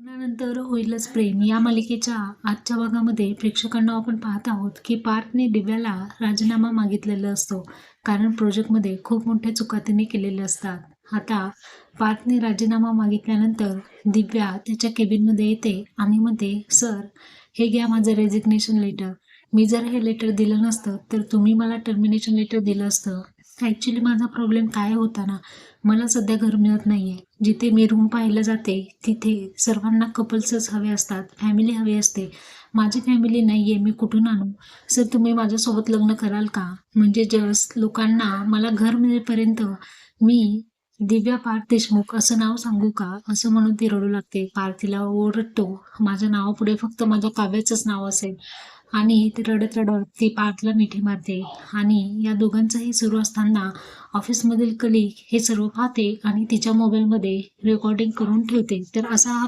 लग्नानंतर होईलच प्रेम या मालिकेच्या आजच्या भागामध्ये प्रेक्षकांना आपण पाहत आहोत की पार्थने दिव्याला राजीनामा मागितलेला असतो, कारण प्रोजेक्टमध्ये खूप मोठ्या चुका त्यांनी केलेल्या असतात. आता पार्थने राजीनामा मागितल्यानंतर दिव्या त्याच्या केबिनमध्ये येते आणि म्हणते, सर, हे घ्या माझं रेजिग्नेशन लेटर. मी जर हे लेटर दिलं नसतं तर तुम्ही मला टर्मिनेशन लेटर दिलं असतं. ॲक्च्युली माझा प्रॉब्लेम काय होता ना, मला सध्या घर मिळत नाहीये. जिथे मी रूम पाहायला जाते तिथे सर्वांना कपल्सच हवे असतात, फॅमिली हवी असते. माझी फॅमिली नाहीये, मी कुठून आणू? सर, तुम्ही माझ्यासोबत लग्न कराल का? म्हणजे जस्ट लोकांना मला घर मिळेपर्यंत मी दिव्या पार्थ देशमुख असं नाव सांगू का? असं म्हणून ती रडू लागते. पार्थ तिला ओरडतो, माझ्या नावापुढे फक्त माझ्या काव्याचंच नाव असेल. आणि ती रडत रडत ती पार्थला मिठी मारते. आणि या दोघांचंही सुरू असताना ऑफिसमधील कलिग हे सर्व पाहते आणि तिच्या मोबाईलमध्ये रेकॉर्डिंग करून ठेवते. तर असा हा